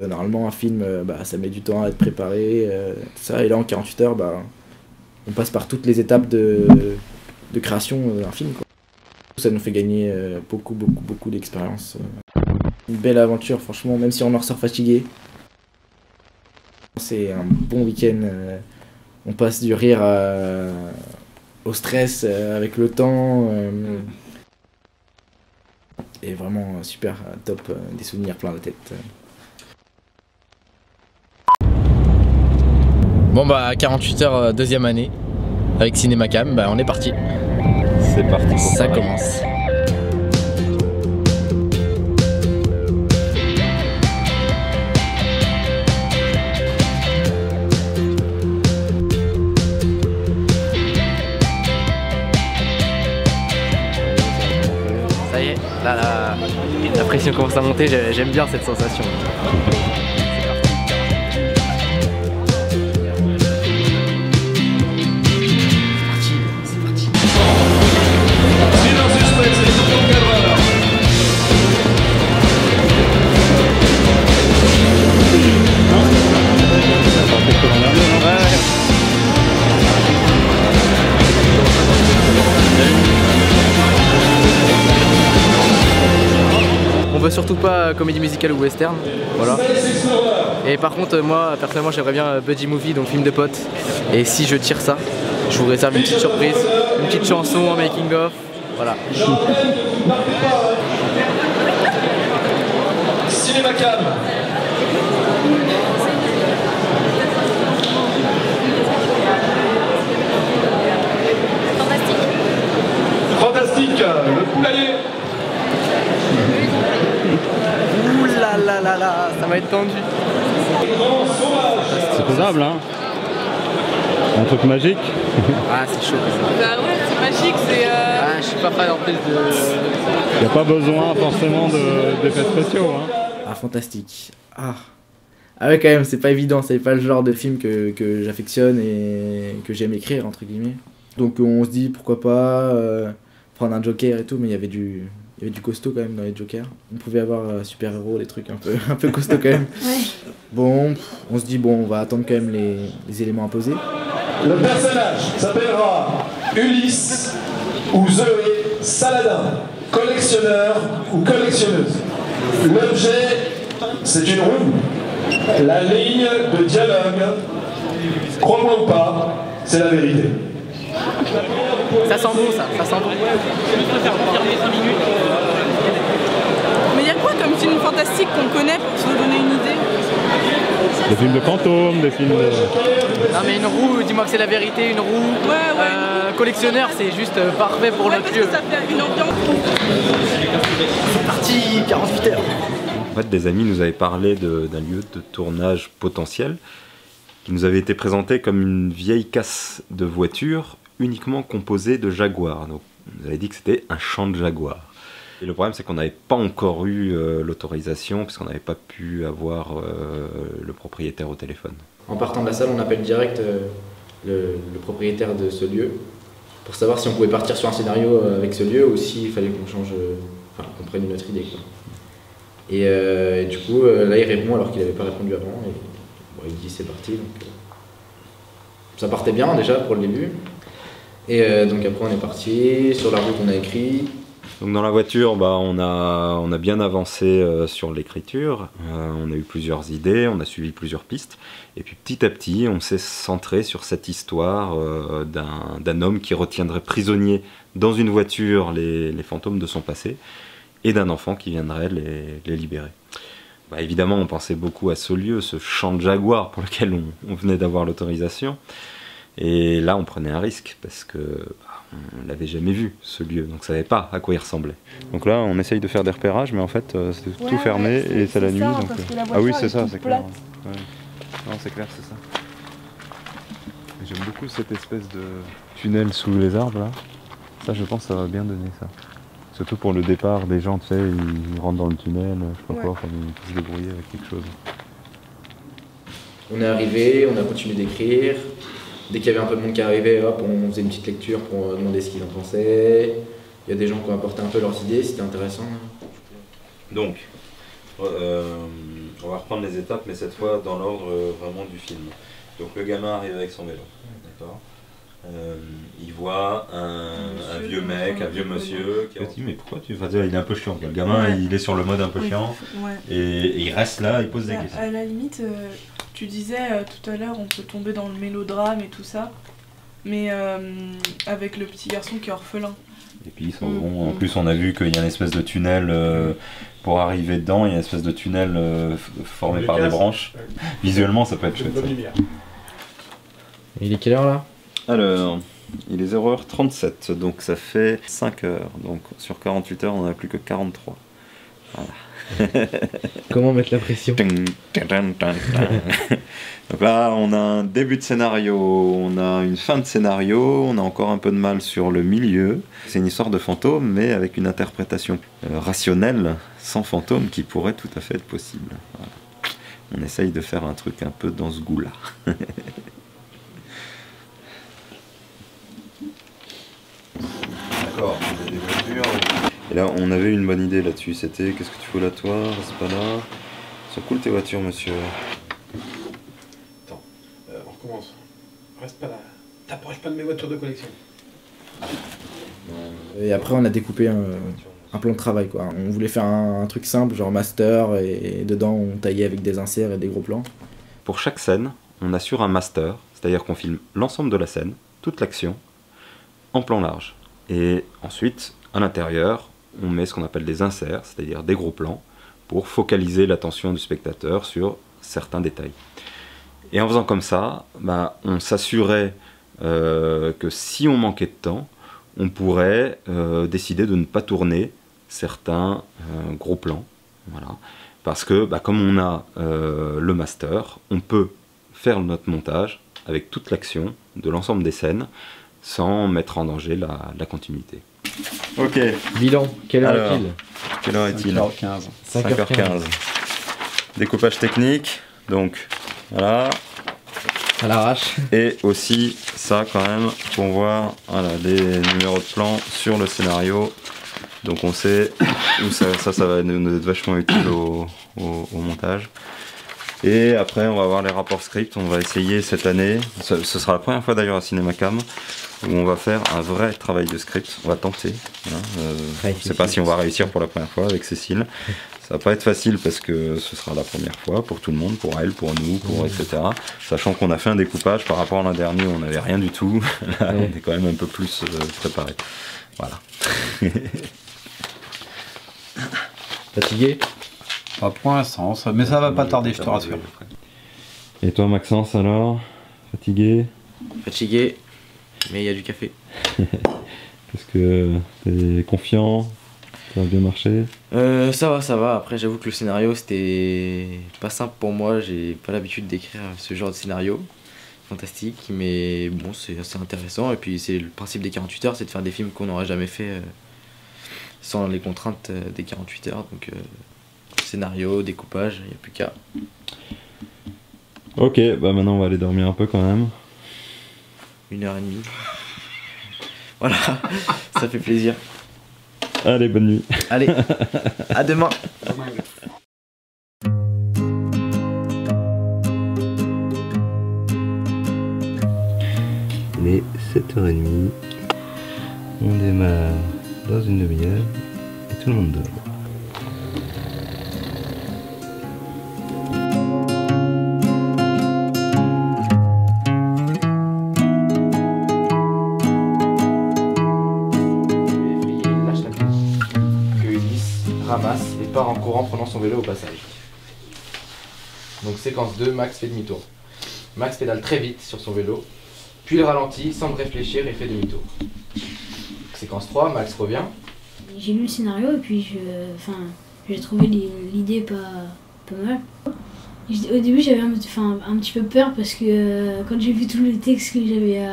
Normalement un film, ça met du temps à être préparé, tout ça, et là en 48 heures, on passe par toutes les étapes de création d'un film, quoi. Ça nous fait gagner beaucoup d'expérience. Une belle aventure, franchement, même si on en ressort fatigué. C'est un bon week-end, on passe du rire au stress avec le temps. Et vraiment super, top, des souvenirs plein la tête. Bon 48 heures, deuxième année, avec Cinémacam, on est parti. C'est parti. Ça commence. Ça y est, là, la pression commence à monter, j'aime bien cette sensation. On veut surtout pas comédie musicale ou western, voilà. Et par contre moi personnellement j'aimerais bien buddy movie, donc film de potes. Et si je tire ça, je vous réserve une petite surprise, une petite chanson en making of, voilà. Cinémacam. Fantastique, le poulailler. Ouh là, ça va être tendu. C'est faisable, hein? Un truc magique. Ah c'est chaud. Bah ouais, c'est magique, c'est... Ah je suis pas fan en plus de... Il n'y a pas besoin forcément d'effets spéciaux, hein? Ah, fantastique. Ah ouais, quand même, c'est pas évident, c'est pas le genre de film que j'affectionne et que j'aime écrire, entre guillemets. Donc on se dit pourquoi pas prendre un Joker et tout, mais il y avait du costaud quand même dans les Jokers. On pouvait avoir super-héros, des trucs un peu costauds quand même. Ouais. Bon, on se dit on va attendre quand même les éléments imposés. Le personnage s'appellera Ulysse ou Zoé Saladin, collectionneur ou collectionneuse. L'objet, c'est une roue. La ligne de dialogue, crois-moi ou pas, c'est la vérité. Ça sent bon ça sent bon. Mais il y a quoi comme film fantastique qu'on connaît pour se donner une idée? Des films de fantômes, des films de... Non mais une roue, dis-moi que c'est la vérité, une roue. Ouais. Collectionneur, c'est juste parfait pour Ouais, notre parce lieu. que ça fait une ambiance. C'est parti, 48 heures. En fait, des amis nous avaient parlé d'un lieu de tournage potentiel qui nous avait été présenté comme une vieille casse de voiture uniquement composée de jaguars. Donc, on nous avait dit que c'était un champ de jaguars. Et le problème, c'est qu'on n'avait pas encore eu l'autorisation puisqu'on n'avait pas pu avoir le propriétaire au téléphone. En partant de la salle, on appelle direct le propriétaire de ce lieu pour savoir si on pouvait partir sur un scénario avec ce lieu ou s'il fallait qu'on change, qu'on prenne une autre idée, quoi. Et du coup, là, il répond alors qu'il n'avait pas répondu avant. Et, il dit c'est parti. Donc, ça partait bien déjà pour le début. Et donc après, on est parti. Sur la route, on a écrit. Donc dans la voiture, on a bien avancé sur l'écriture, on a eu plusieurs idées, on a suivi plusieurs pistes, et puis petit à petit, on s'est centré sur cette histoire d'un homme qui retiendrait prisonnier dans une voiture les fantômes de son passé, et d'un enfant qui viendrait les libérer. Évidemment, on pensait beaucoup à ce lieu, ce champ de jaguars pour lequel on venait d'avoir l'autorisation, et là on prenait un risque, parce que... on l'avait jamais vu, ce lieu, donc on ne savait pas à quoi il ressemblait. Donc là, on essaye de faire des repérages, mais en fait, c'est tout fermé et c'est la nuit. Donc... Ah oui, c'est ça, c'est clair. Ouais. Non, c'est clair, c'est ça. J'aime beaucoup cette espèce de tunnel sous les arbres, là. Ça, je pense, ça va bien donner, ça. Surtout pour le départ des gens, tu sais, ils rentrent dans le tunnel, je sais pas quoi, enfin, ils peuvent se débrouiller avec quelque chose. On est arrivé, on a continué d'écrire. Dès qu'il y avait un peu de monde qui arrivait, hop, on faisait une petite lecture pour demander ce qu'ils en pensaient. Il y a des gens qui ont apporté un peu leurs idées, c'était intéressant. Donc, On va reprendre les étapes, mais cette fois dans l'ordre vraiment du film. Donc le gamin arrive avec son vélo, d'accord. Il voit un vieux mec, un vieux monsieur qui dit mais pourquoi tu vas dire il est un peu chiant, le gamin il est sur le mode un peu chiant et il reste là, il pose des questions. À la limite, tu disais tout à l'heure on peut tomber dans le mélodrame et tout ça, mais avec le petit garçon qui est orphelin. Et puis ils s'en vont, en plus on a vu qu'il y a une espèce de tunnel pour arriver dedans, il y a une espèce de tunnel formé par des branches. Visuellement ça peut être chouette. Il est quelle heure là? Alors, il est 0h37, donc ça fait 5 heures. Donc sur 48 heures, on n'en a plus que 43. Voilà. Comment mettre la pression? Donc là, on a un début de scénario, on a une fin de scénario, on a encore un peu de mal sur le milieu. C'est une histoire de fantôme, mais avec une interprétation rationnelle, sans fantôme, qui pourrait tout à fait être possible. Voilà. On essaye de faire un truc un peu dans ce goût-là. D'accord, des voitures. Et là, on avait une bonne idée là-dessus. C'était qu'est-ce que tu fous là, toi? Reste pas là. Sont cool tes voitures, monsieur. Attends, on recommence. Reste pas là. T'approches pas de mes voitures de collection. Et après, on a découpé un plan de travail, quoi. On voulait faire un truc simple, genre master, et dedans, on taillait avec des inserts et des gros plans. Pour chaque scène, on assure un master, c'est-à-dire qu'on filme l'ensemble de la scène, toute l'action, en plan large. Et ensuite, à l'intérieur, on met ce qu'on appelle des inserts, c'est-à-dire des gros plans, pour focaliser l'attention du spectateur sur certains détails. Et en faisant comme ça, on s'assurait que si on manquait de temps, on pourrait décider de ne pas tourner certains gros plans. Voilà. Parce que comme on a le master, on peut faire notre montage avec toute l'action de l'ensemble des scènes, sans mettre en danger la continuité. Ok. Bilan, quelle heure est-il? Quelle heure est-il? 5h15. 5h15. Découpage technique, donc voilà. À l'arrache. Et aussi ça quand même, pour voir les numéros de plan sur le scénario. Donc on sait où ça va nous être vachement utile au montage. Et après on va voir les rapports script, on va essayer cette année, ce sera la première fois d'ailleurs à Cinémacam, où on va faire un vrai travail de script, on va tenter. Je ne sais pas si on va réussir pour la première fois avec Cécile. Ça va pas être facile parce que ce sera la première fois pour tout le monde, pour elle, pour nous, etc. Sachant qu'on a fait un découpage par rapport à l'an dernier où on n'avait rien du tout, là on est quand même un peu plus préparé. Voilà. Fatigué? Pas pour l'instant, mais ça va pas tarder, je te rassure. Et toi Maxence alors? Fatigué? Fatigué, mais il y a du café. Est-ce que t'es confiant? Ça va bien marcher? Ça va. Après, j'avoue que le scénario, c'était pas simple pour moi. J'ai pas l'habitude d'écrire ce genre de scénario fantastique, mais bon, c'est assez intéressant. Et puis, c'est le principe des 48 heures, c'est de faire des films qu'on n'aurait jamais fait sans les contraintes des 48 heures. Donc, scénario, découpage, il n'y a plus qu'à. Ok, maintenant on va aller dormir un peu quand même. 1h30. Voilà, ça fait plaisir. Allez, bonne nuit. Allez, à demain. Il est 7h30. On démarre dans une demi-heure et tout le monde dort. Ramasse et part en courant prenant son vélo au passage. Donc séquence 2, Max fait demi-tour. Max pédale très vite sur son vélo, puis il ralentit, semble réfléchir et fait demi-tour. Séquence 3, Max revient. J'ai lu le scénario et puis j'ai trouvé l'idée pas mal. Au début j'avais un petit peu peur parce que quand j'ai vu tous les textes que j'avais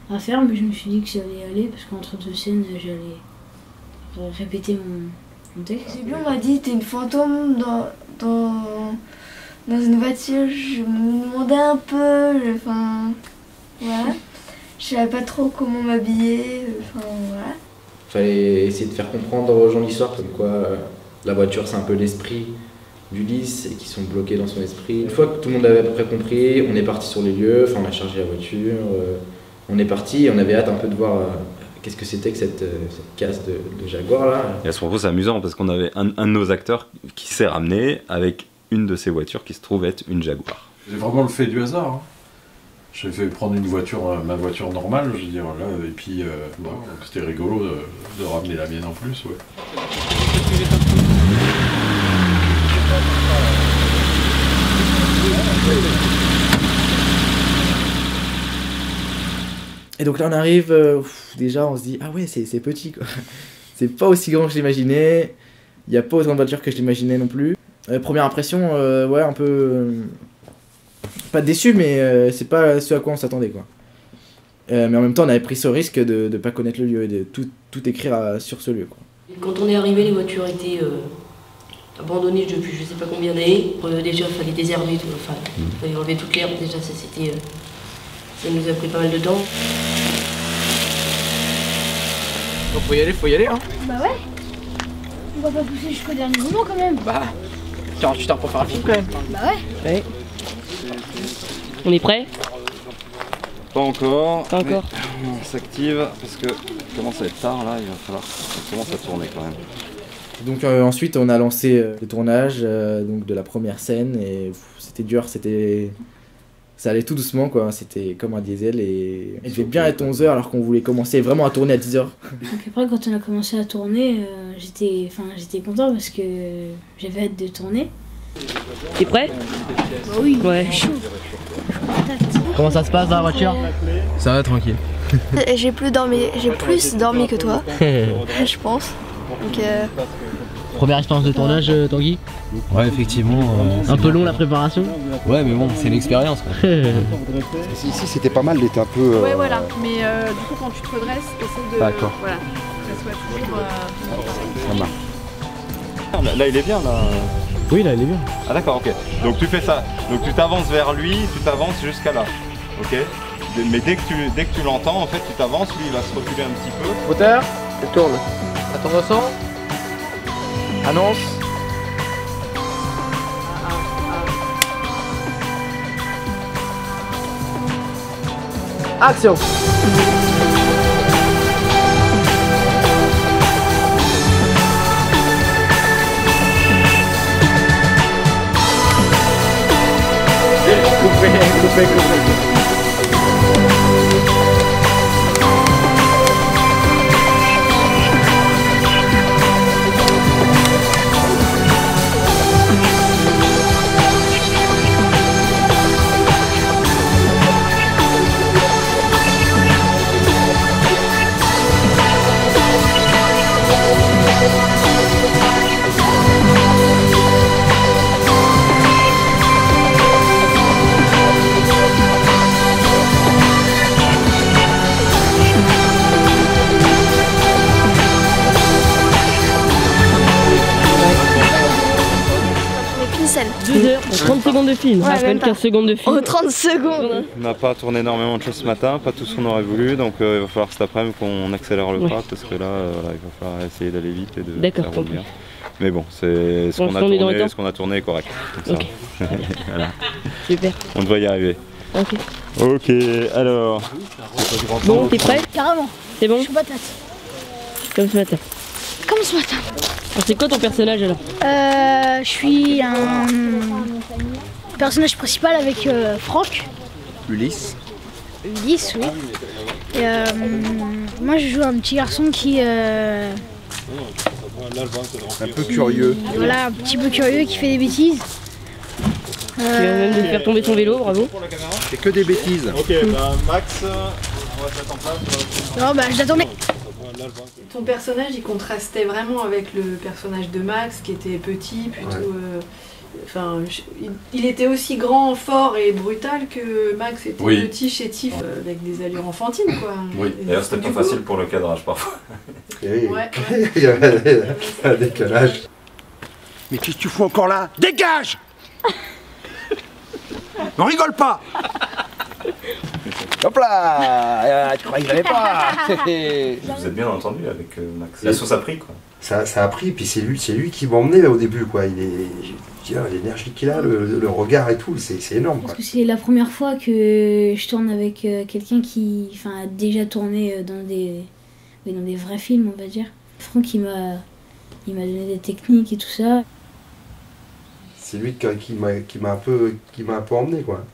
à faire, mais je me suis dit que ça allait aller parce qu'entre deux scènes j'allais répéter mon texte. Au début on m'a dit t'es une fantôme dans une voiture, je me demandais un peu, voilà. Je savais pas trop comment m'habiller, voilà. Fallait essayer de faire comprendre aux gens l'histoire, comme quoi la voiture c'est un peu l'esprit d'Ulysse et qui sont bloqués dans son esprit. Une fois que tout le monde avait à peu près compris, on est parti sur les lieux, enfin on a chargé la voiture, on est parti et on avait hâte un peu de voir qu'est-ce que c'était que cette casse de Jaguar là. Et à ce propos, c'est amusant parce qu'on avait un de nos acteurs qui s'est ramené avec une de ces voitures qui se trouve être une Jaguar. C'est vraiment le fait du hasard. Hein. J'ai fait prendre une voiture, ma voiture normale, je veux dire, là, et puis bon, c'était rigolo de ramener la mienne en plus, ouais. Et donc là on arrive, déjà on se dit ah ouais c'est petit quoi. C'est pas aussi grand que je l'imaginais, il n'y a pas autant de voitures que je l'imaginais non plus. Première impression, ouais un peu... pas déçu mais c'est pas ce à quoi on s'attendait quoi. Mais en même temps on avait pris ce risque de pas connaître le lieu et de tout écrire sur ce lieu quoi. Quand on est arrivé, les voitures étaient abandonnées depuis je sais pas combien d'années. Déjà il fallait désherber tout, enfin il fallait enlever toute l'herbe, déjà ça c'était... ça nous a pris pas mal de temps. Donc faut y aller hein. Bah ouais. On va pas pousser jusqu'au dernier moment quand même. Bah 48 heures pour faire un film quand même. Bah ouais. Ouais. On est prêt? Pas encore. Pas encore. On s'active parce que commence à être tard là, il va falloir qu'on commence à tourner quand même. Donc ensuite on a lancé le tournage donc de la première scène et c'était dur, ça allait tout doucement quoi, c'était comme un diesel et il devait bien être 11h alors qu'on voulait commencer vraiment à tourner à 10h. Donc après quand on a commencé à tourner, j'étais content parce que j'avais hâte de tourner. T'es prêt? Bah oui, ouais. Chaud. Comment ça se passe dans la voiture? Ça va tranquille. J'ai plus dormi que toi, je pense. Donc, Première expérience de tournage Tanguy? Ouais effectivement. Un peu long la préparation? Ouais mais bon c'est une expérience quoi. Ici c'était pas mal d'être un peu... Ouais voilà, mais du coup quand tu te redresses, essaie de... D'accord. Voilà, que ça soit toujours... Ça marche. Là il est bien là. Oui là il est bien. Ah d'accord, ok. Donc tu fais ça. Donc tu t'avances vers lui, tu t'avances jusqu'à là. Ok. Mais dès que tu l'entends, en fait, tu t'avances, lui il va se reculer un petit peu. Moteur, je tourne. Attends, ressent. Annonce. Action. Coupé. scène. 2 heures, 30 secondes de film, Ouais, à peine 15 secondes de film. Oh, 30 secondes. On n'a pas tourné énormément de choses ce matin, pas tout ce qu'on aurait voulu, donc il va falloir cet après-midi qu'on accélère le pas parce que là voilà, il va falloir essayer d'aller vite et de faire rouler bien. Mais bon, c'est ce qu'on a tourné est correct. Ok. Voilà. Super. On devrait y arriver. Ok. Ok, alors. Bon, t'es prêt? Carrément. C'est bon? Je suis patate. Comme ce matin. Comme ce matin. Alors c'est quoi ton personnage alors? Je suis un personnage principal avec Franck. Ulysse. Ulysse, oui. Et, moi je joue un petit garçon qui un peu curieux. voilà, un petit peu curieux qui fait des bêtises. Qui vient même de faire tomber son vélo, bravo. C'est que des bêtises. Ok, bah Max, on va se mettre en place. Non, bah je l'attendais. Ton personnage il contrastait vraiment avec le personnage de Max qui était petit, plutôt. Enfin, il était aussi grand, fort et brutal que Max était petit, chétif, avec des allures enfantines quoi. Oui, d'ailleurs c'était pas facile pour le cadrage parfois. Ouais. Il y avait un décalage. Mais qu'est-ce que tu fous encore là? Dégage! On rigole pas! Hop là! Tu crois qu'il avait pas? Vous êtes bien entendu avec Max. La sauce a pris quoi. ça a pris, puis c'est lui qui m'a emmené au début, quoi. L'énergie qu'il a, le regard et tout, c'est énorme, quoi. Parce que c'est la première fois que je tourne avec quelqu'un qui a déjà tourné dans des vrais films, on va dire. Franck, il m'a donné des techniques et tout ça. C'est lui qui m'a un peu emmené, quoi.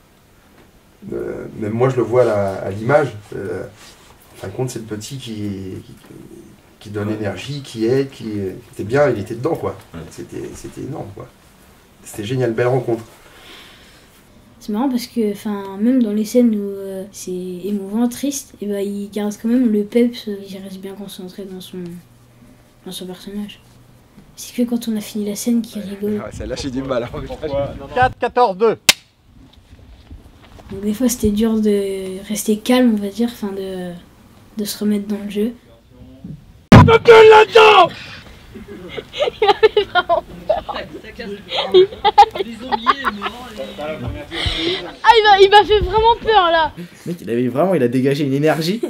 Même moi, je le vois à l'image. En fin de compte, c'est le petit qui donne l'énergie, qui aide, qui était bien, il était dedans, quoi. C'était énorme, quoi. C'était génial, belle rencontre. C'est marrant parce que même dans les scènes où c'est émouvant, triste, et il garde quand même le peps, il reste bien concentré dans son personnage. C'est que quand on a fini la scène qu'il rigole. Celle-là, j'ai du mal. 4, 14, 2. Donc des fois c'était dur de rester calme, on va dire, de se remettre dans le jeu. Gueule là-dedans. Il avait vraiment peur. Ah, il m'a fait vraiment peur là. Le mec, il a dégagé une énergie.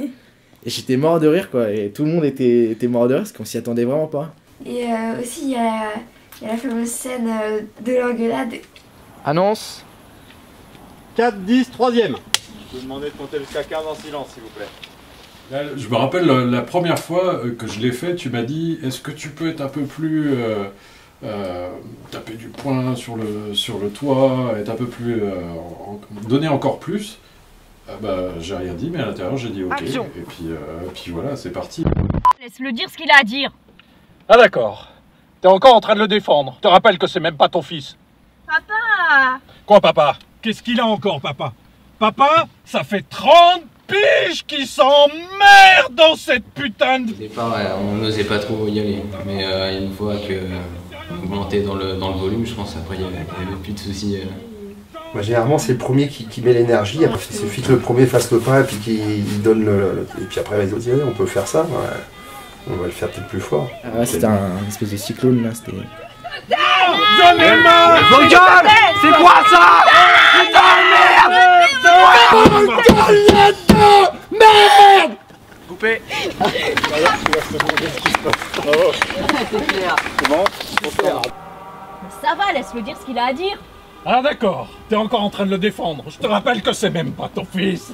Et j'étais mort de rire, quoi. Et tout le monde était mort de rire parce qu'on s'y attendait vraiment pas. Et aussi, il y a la fameuse scène de l'engueulade. Annonce. 4, 10, 3e. Je peux demander de compter jusqu'à 15 en silence, s'il vous plaît. Là, je me rappelle la première fois que je l'ai fait, tu m'as dit, est-ce que tu peux être un peu plus... taper du poing sur le toit, être un peu plus... donner encore plus. J'ai rien dit, mais à l'intérieur, j'ai dit ok. Action. Et puis voilà, c'est parti. Laisse-le dire ce qu'il a à dire. Ah d'accord. T'es encore en train de le défendre. Je te rappelle que c'est même pas ton fils. Papa. Quoi, papa? Qu'est-ce qu'il a encore, papa? Papa, ça fait 30 piges qui s'emmerdent dans cette putain de... Au départ, on n'osait pas trop y aller. Mais une fois qu'on augmentait dans le volume, je pense après il n'y avait plus de soucis. Moi, généralement, c'est le premier qui met l'énergie. Après, il suffit que le premier fasse le pas et puis qu'il donne et puis après, les autres disent, on peut faire ça. Ouais. On va le faire peut-être plus fort. Ah ouais, c'était un espèce de cyclone, là. C'était... J'en ai marre! Vos gueules! C'est quoi ça? Putain de merde! Merde! Coupé! C'est clair. C'est bon? Ça va, laisse-le dire ce qu'il a à dire. Ah d'accord, t'es encore en train de le défendre. Je te rappelle que c'est même pas ton fils.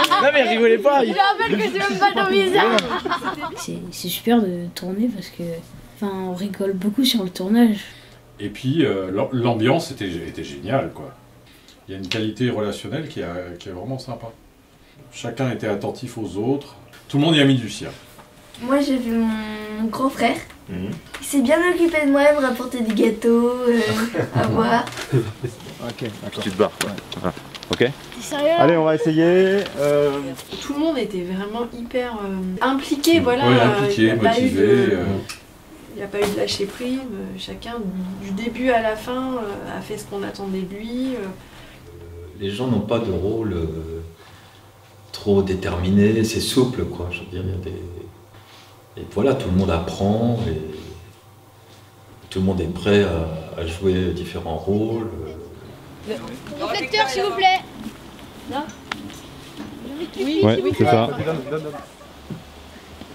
Non mais rigolez pas. Je rappelle que c'est même pas ton visage. C'est super de tourner parce que on rigole beaucoup sur le tournage. Et puis l'ambiance était géniale, quoi. Il y a une qualité relationnelle qui est vraiment sympa. Chacun était attentif aux autres. Tout le monde y a mis du sien. Moi, j'ai vu mon grand frère. Il s'est bien occupé de moi, il me rapportait des gâteaux à boire. Ok, d'accord. Tu te barres, quoi. Voilà. Ok. T'es sérieux? Allez, on va essayer. Tout le monde était vraiment hyper impliqué, voilà. Ouais, impliqué, motivé. Il n'y a pas eu de lâcher prise. Chacun, du début à la fin, a fait ce qu'on attendait de lui. Les gens n'ont pas de rôle trop déterminé, c'est souple, quoi. Je veux dire, il y a des... Et voilà, tout le monde apprend et tout le monde est prêt à jouer différents rôles. Réflecteur, s'il vous plaît. Non? Oui, c'est ça. C'est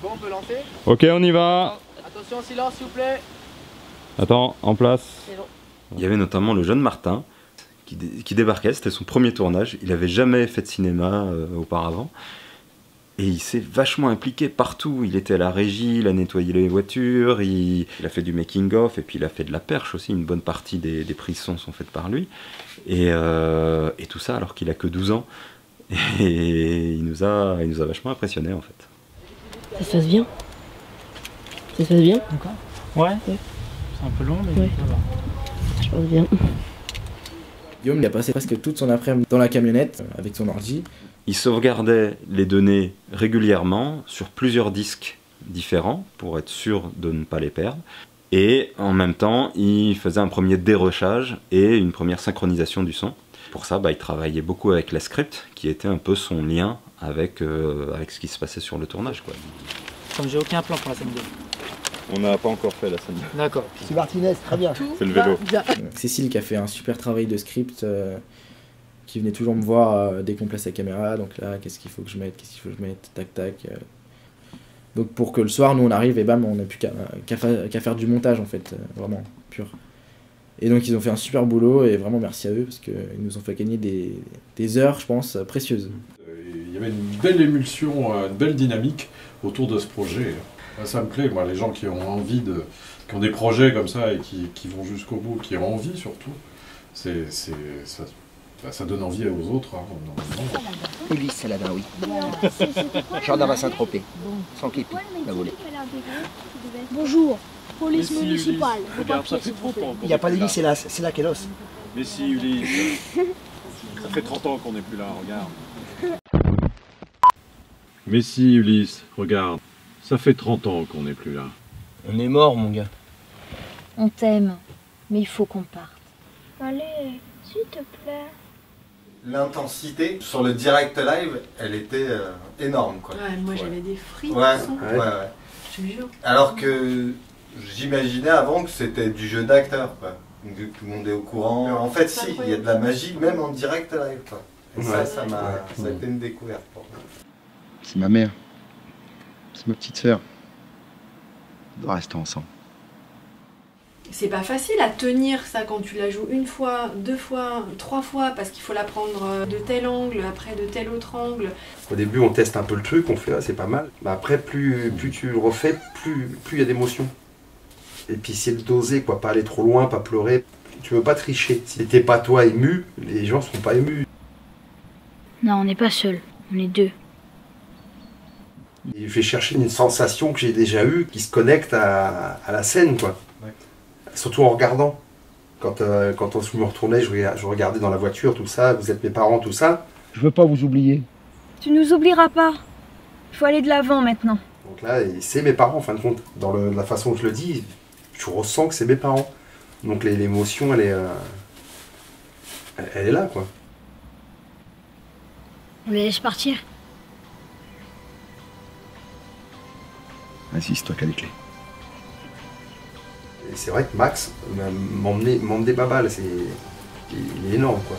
bon, on peut lancer? Ok, on y va. Attention, silence, s'il vous plaît. Attends, en place. Il y avait notamment le jeune Martin qui débarquait, c'était son premier tournage. Il n'avait jamais fait de cinéma auparavant. Et il s'est vachement impliqué partout. Il était à la régie, il a nettoyé les voitures, il a fait du making-of, et puis il a fait de la perche aussi. Une bonne partie des prises son sont faites par lui. Et tout ça alors qu'il a que 12 ans. Et il nous a vachement impressionnés en fait. Ça se passe bien. Ça se passe bien. D'accord. Ouais. C'est un peu long, mais ça va. Je pense bien. Guillaume, il a passé presque toute son après-midi dans la camionnette avec son ordi. Il sauvegardait les données régulièrement sur plusieurs disques différents pour être sûr de ne pas les perdre. Et en même temps, il faisait un premier dérochage et une première synchronisation du son. Pour ça, il travaillait beaucoup avec la script, qui était un peu son lien avec ce qui se passait sur le tournage, quoi. Comme j'ai aucun plan pour la scène 2. On n'a pas encore fait la scène. D'accord. C'est Martinez, très bien. C'est le vélo. Cécile qui a fait un super travail de script, qui venait toujours me voir dès qu'on place la caméra. Donc là, qu'est-ce qu'il faut que je mette, tac tac. Donc pour que le soir, nous on arrive et bam, on n'a plus qu'à faire du montage en fait, vraiment pur. Et donc ils ont fait un super boulot et vraiment merci à eux parce qu'ils nous ont fait gagner des heures, je pense, précieuses. Il y avait une belle émulsion, une belle dynamique autour de ce projet. Ça me plaît, moi, les gens qui ont envie qui ont des projets comme ça et qui vont jusqu'au bout, qui ont envie surtout, ça donne envie aux autres. Hein, Ulysse Saladin, oui. Gendarme à Saint-Tropez, sans képi, la volée. Bonjour, police municipale. Regarde, ça fait trop longtemps. Il n'y a pas d'Ulysse, c'est là qu'elle os. Mais si, Ulysse, ça fait 30 ans qu'on n'est plus là, regarde. Mais si, Ulysse, regarde, ça fait 30 ans qu'on n'est plus là. On est mort, mon gars. On t'aime, mais il faut qu'on parte. Allez, s'il te plaît. L'intensité sur le direct live, elle était énorme, quoi. Ouais, moi j'avais des frissons. Ouais. Je te jure. Alors que j'imaginais avant que c'était du jeu d'acteur, quoi. Donc, tout le monde est au courant. En fait, si, il y a de la magie même en direct live, quoi. Et ça a été une découverte pour moi. C'est ma mère. C'est ma petite sœur. On doit rester ensemble. C'est pas facile à tenir ça quand tu la joues une fois, deux fois, trois fois, parce qu'il faut la prendre de tel angle, après de tel autre angle. Au début, on teste un peu le truc, on fait c'est pas mal. Mais après, plus tu le refais, plus il y a d'émotions. Et puis essayer de doser, quoi, pas aller trop loin, pas pleurer. Tu veux pas tricher. Si t'es pas toi ému, les gens seront pas émus. Non, on n'est pas seuls, on est deux. Je vais chercher une sensation que j'ai déjà eue qui se connecte à la scène, quoi. Ouais. Surtout en regardant. Quand je me retournais, je regardais dans la voiture, tout ça, vous êtes mes parents, tout ça. Je veux pas vous oublier. Tu nous oublieras pas. Il faut aller de l'avant maintenant. Donc là, c'est mes parents, en fin de compte. Dans la façon dont je le dis, je ressens que c'est mes parents. Donc l'émotion, elle est là, quoi. On les laisse partir. Vas-y, c'est toi qui as les clés. Et c'est vrai que Max m'emmenait pas mal, il est énorme, quoi.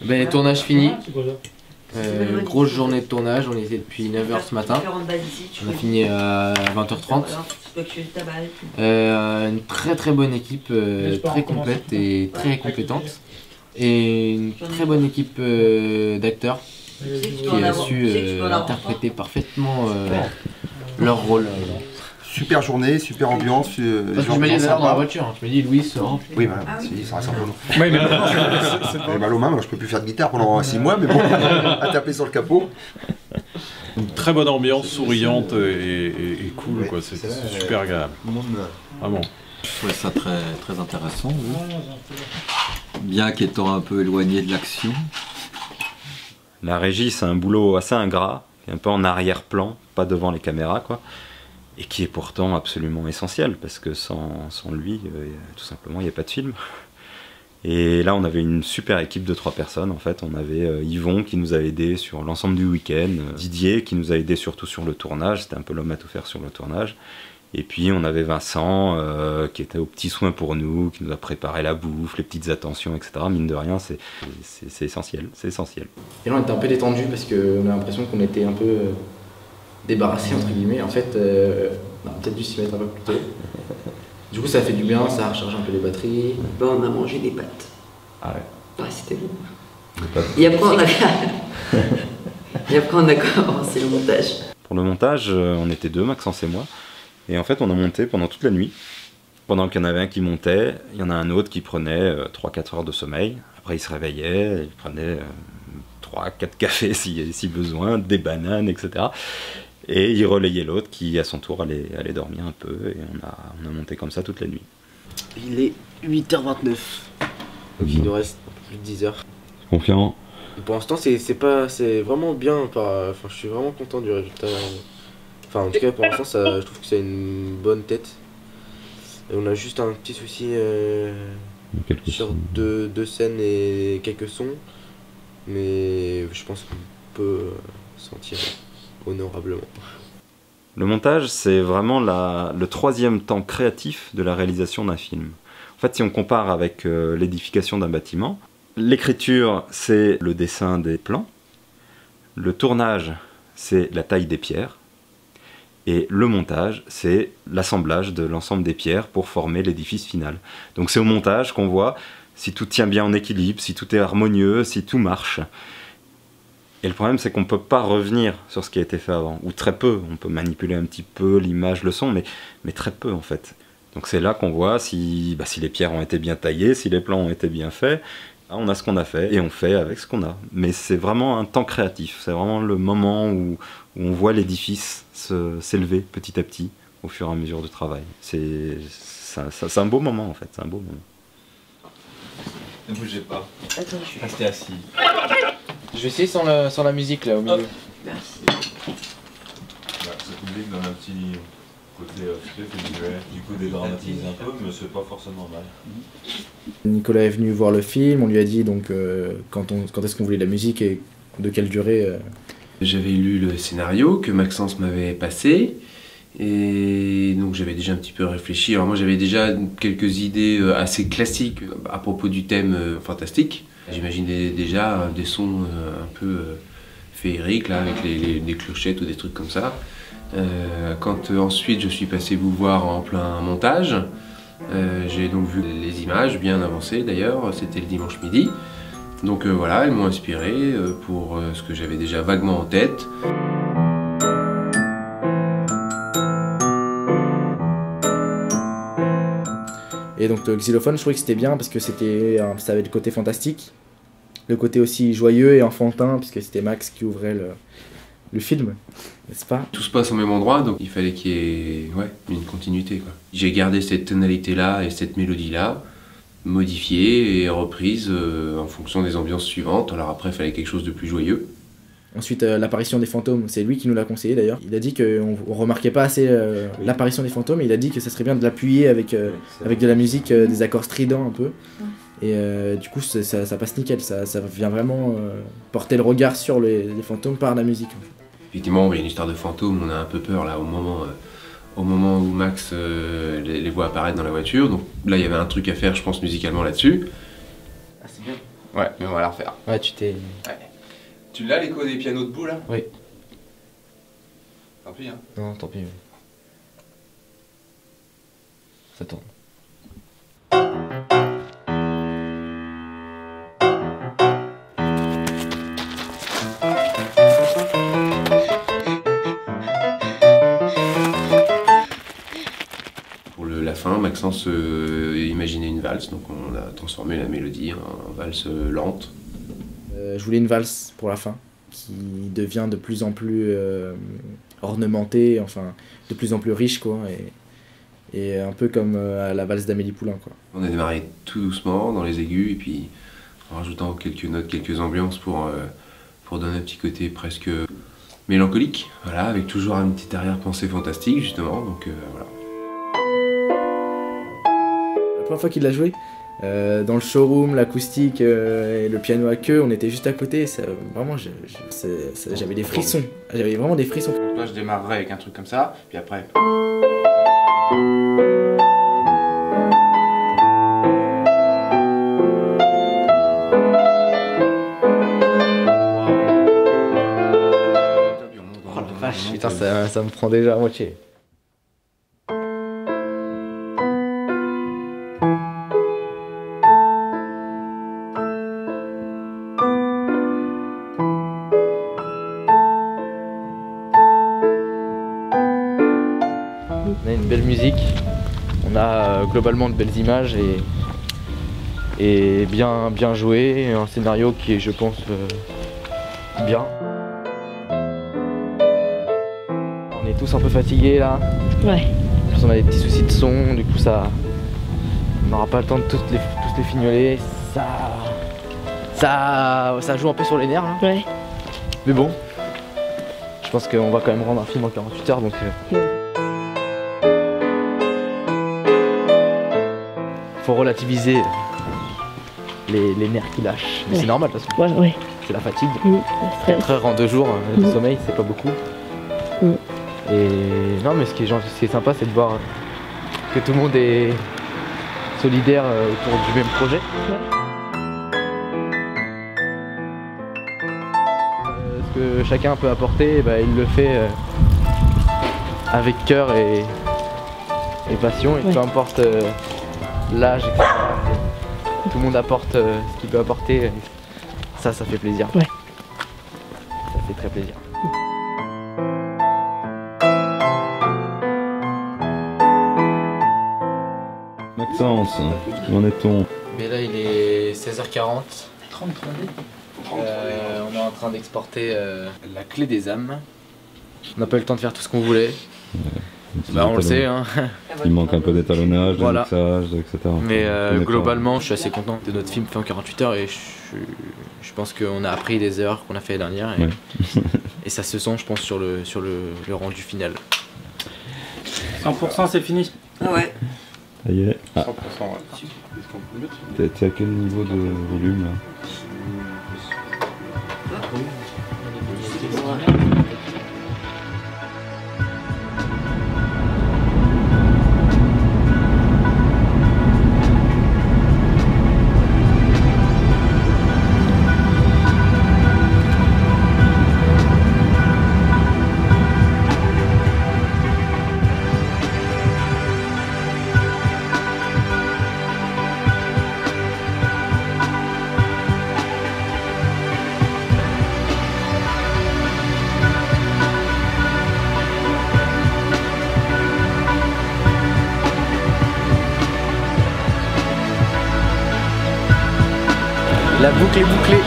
Ben, tournage fini. Grosse journée de tournage, on était depuis 9h ce matin. On a fini à 20h30. Une très bonne équipe, très complète et très compétente. Et une très bonne équipe d'acteurs qui a su interpréter parfaitement leur rôle. Super journée, super ambiance. Parce que je me dis dans la voiture, je me dis Louis sort. Oui, bah, ça reste un peu long. Oui, mais j'ai mal aux mains, je peux plus faire de guitare pendant 6 mois, mais bon, à taper sur le capot. Une très bonne ambiance, souriante et cool, quoi. C'est super agréable. Vraiment. Je trouvais ça très intéressant, oui. Bien qu'étant un peu éloigné de l'action. La régie, c'est un boulot assez ingrat, un peu en arrière-plan, pas devant les caméras, quoi. Et qui est pourtant absolument essentiel, parce que sans lui, tout simplement, il n'y a pas de film. Et là, on avait une super équipe de 3 personnes, en fait. On avait Yvon qui nous a aidé sur l'ensemble du week-end, Didier qui nous a aidé surtout sur le tournage, c'était un peu l'homme à tout faire sur le tournage. Et puis on avait Vincent qui était aux petits soins pour nous, qui nous a préparé la bouffe, les petites attentions, etc. Mine de rien, c'est essentiel, c'est essentiel. Et là, on était un peu détendu parce qu'on a l'impression qu'on était un peu débarrassé entre guillemets. En fait, on a peut-être dû s'y mettre un peu plus tôt. Du coup, ça fait du bien, ça recharge un peu les batteries. Ben, on a mangé des pâtes. Ah ouais. Ouais, c'était bon. Et après, on a commencé le montage. Pour le montage, on était 2, Maxence et moi. Et en fait, on a monté pendant toute la nuit. Pendant qu'il y en avait un qui montait, il y en a un autre qui prenait 3-4 heures de sommeil. Après, il se réveillait, il prenait 3-4 cafés si besoin, des bananes, etc. Et il relayait l'autre qui, à son tour, allait dormir un peu. Et on a monté comme ça toute la nuit. Il est 8h29. Donc il nous reste plus de 10 heures. Confiant? Et pour l'instant, c'est vraiment bien. Enfin, je suis vraiment content du résultat. Enfin, en tout cas, pour l'instant, je trouve que c'est une bonne tête. Et on a juste un petit souci sur deux scènes et quelques sons. Mais je pense qu'on peut s'en tirer honorablement. Le montage, c'est vraiment le troisième temps créatif de la réalisation d'un film. En fait, si on compare avec l'édification d'un bâtiment, l'écriture, c'est le dessin des plans. Le tournage, c'est la taille des pierres. Et le montage, c'est l'assemblage de l'ensemble des pierres pour former l'édifice final. Donc c'est au montage qu'on voit si tout tient bien en équilibre, si tout est harmonieux, si tout marche. Et le problème, c'est qu'on ne peut pas revenir sur ce qui a été fait avant, ou très peu. On peut manipuler un petit peu l'image, le son, mais très peu en fait. Donc c'est là qu'on voit si les pierres ont été bien taillées, si les plans ont été bien faits. Là, on a ce qu'on a fait, et on fait avec ce qu'on a. Mais c'est vraiment un temps créatif, c'est vraiment le moment où on voit l'édifice s'élever petit à petit au fur et à mesure du travail. C'est un beau moment en fait, c'est un beau moment. Ne bougez pas. Attends, Restez assis. Je vais essayer sans la musique là au milieu. Merci. Cette musique donne un petit côté féminin, du coup dédramatise un peu, mais c'est pas forcément mal. Nicolas est venu voir le film, on lui a dit donc quand est-ce qu'on voulait la musique et de quelle durée. J'avais lu le scénario que Maxence m'avait passé et donc j'avais déjà un petit peu réfléchi. Alors moi j'avais déjà quelques idées assez classiques à propos du thème fantastique. J'imaginais déjà des sons un peu féeriques là, avec des clochettes ou des trucs comme ça. Quand ensuite je suis passé vous voir en plein montage, j'ai donc vu les images bien avancées d'ailleurs, c'était le dimanche midi. Donc voilà, elles m'ont inspiré pour ce que j'avais déjà vaguement en tête. Et donc le xylophone, je trouvais que c'était bien parce que ça avait le côté fantastique, le côté aussi joyeux et enfantin, puisque c'était Max qui ouvrait le film, n'est-ce pas? Tout se passe au même endroit, donc il fallait qu'il y ait une continuité. J'ai gardé cette tonalité-là et cette mélodie-là, modifiée et reprise en fonction des ambiances suivantes. Alors après, il fallait quelque chose de plus joyeux. Ensuite, l'apparition des fantômes, c'est lui qui nous l'a conseillé d'ailleurs. Il a dit qu'on remarquait pas assez l'apparition des fantômes, et il a dit que ça serait bien de l'appuyer avec de la musique, des accords stridents un peu. Et du coup, ça passe nickel, ça vient vraiment porter le regard sur les fantômes par la musique. Effectivement, il y a une histoire de fantômes, on a un peu peur là au moment où Max les voit apparaître dans la voiture. Donc là, il y avait un truc à faire, je pense, musicalement là-dessus. Ah, c'est bien. Ouais, mais on va la refaire. Ouais, tu t'es... Ouais. Tu l'as l'écho des pianos debout là? Oui. Tant pis, hein. Non, tant pis. Oui. Ça tourne. Pour la fin, Maxence imaginait une valse, donc on a transformé la mélodie en valse lente. Je voulais une valse pour la fin, qui devient de plus en plus ornementée, enfin de plus en plus riche quoi, et un peu comme la valse d'Amélie Poulain quoi. On a démarré tout doucement dans les aigus et puis en rajoutant quelques notes, quelques ambiances pour donner un petit côté presque mélancolique, voilà, avec toujours une petite arrière-pensée fantastique justement, donc voilà. La première fois qu'il l'a joué, dans le showroom, l'acoustique et le piano à queue, on était juste à côté, vraiment j'avais des frissons, j'avais vraiment des frissons. Là je démarrerai avec un truc comme ça, puis après... Oh la vache, putain ça me prend déjà à moitié. On a une belle musique, on a globalement de belles images et bien joué, un scénario qui est je pense bien. On est tous un peu fatigués là. Ouais. En plus on a des petits soucis de son, du coup ça... On n'aura pas le temps de tous les fignoler, Ça joue un peu sur les nerfs. Hein. Ouais. Mais bon, je pense qu'on va quand même rendre un film en 48 heures donc. Faut relativiser les nerfs qui lâchent. Mais c'est normal parce que c'est la fatigue. 4 heures en 2 jours de sommeil, c'est pas beaucoup. Et non, mais ce qui est sympa, c'est de voir que tout le monde est solidaire autour du même projet. Ce que chacun peut apporter, bah, il le fait avec cœur et passion, et peu importe l'âge, etc. Tout le monde apporte ce qu'il peut apporter, et ça fait plaisir. Ça fait très plaisir. Maxence, où en est-on? Mais là il est 16h40. On est en train d'exporter la clé des âmes. On n'a pas eu le temps de faire tout ce qu'on voulait. Bah on le sait hein. Il manque un peu d'étalonnage, de voilà. mixage, etc. Mais globalement je suis assez content de notre film fait en 48 heures et je pense qu'on a appris des erreurs qu'on a fait l'année dernière et ça se sent je pense sur le rendu final. 100% c'est fini. Ah ouais. Ça y est. Ah. 100% ouais. T'es à quel niveau de volume là? La boucle est bouclée.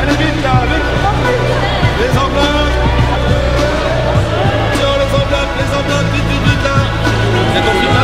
Allez vite là, vite. Les enveloppes. Tiens, les enveloppes, vite, vite, vite là. C'est ton film là.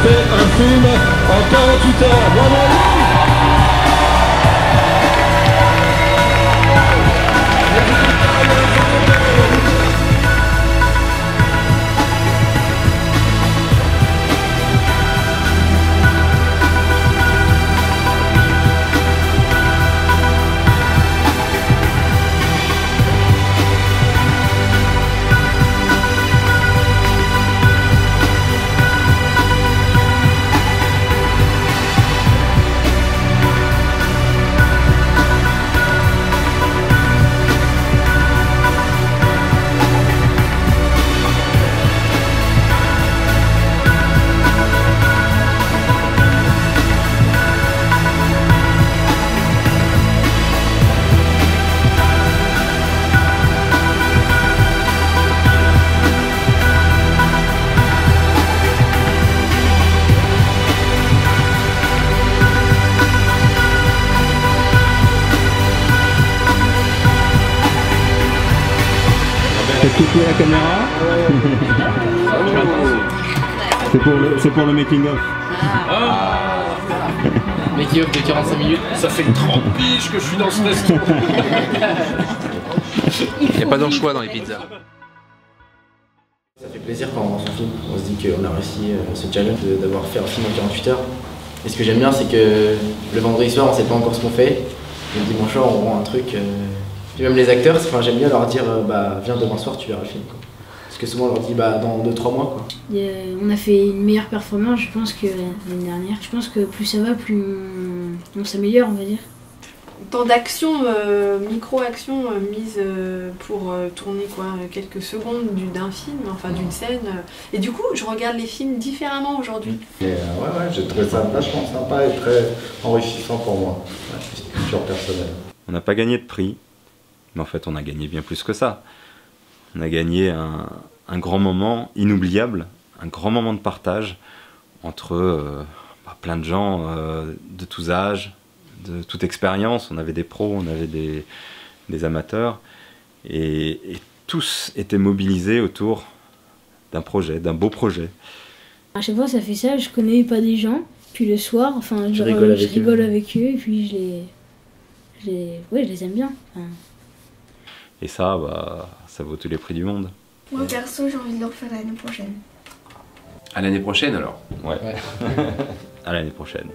Fait un film en 48 heures. Bravo. Couper la caméra. C'est pour le making of. Making of de 45 minutes. Ça fait 30 piges que je suis dans ce resto. Il n'y a pas d'anchois dans les pizzas. Ça fait plaisir quand on voit son film. On se dit qu'on a réussi ce challenge d'avoir fait un film en 48 heures. Et ce que j'aime bien, c'est que le vendredi soir, on ne sait pas encore ce qu'on fait. Le dimanche soir, on rend un truc Puis même les acteurs, j'aime bien leur dire bah viens demain soir, tu verras le film. Quoi. Parce que souvent on leur dit bah dans 2-3 mois. Quoi. On a fait une meilleure performance, je pense, que l'année dernière. Je pense que plus ça va, plus on s'améliore, on va dire. Tant d'actions, micro-actions mises pour tourner quoi, quelques secondes d'un film, enfin d'une scène. Et du coup, je regarde les films différemment aujourd'hui. Ouais, j'ai trouvé ça vachement sympa et très enrichissant pour moi. Ouais, c'est une culture personnelle. On n'a pas gagné de prix, mais en fait on a gagné bien plus que ça. On a gagné un grand moment inoubliable, un grand moment de partage entre plein de gens de tous âges, de toute expérience. On avait des pros, on avait des amateurs, et tous étaient mobilisés autour d'un projet, d'un beau projet. À chaque fois ça fait ça, je connais pas des gens, puis le soir, enfin, je rigole avec eux, et puis je les aime bien. Enfin. Et ça, ça vaut tous les prix du monde. Moi perso, j'ai envie de le refaire l'année prochaine. À l'année prochaine alors. Ouais. À l'année prochaine.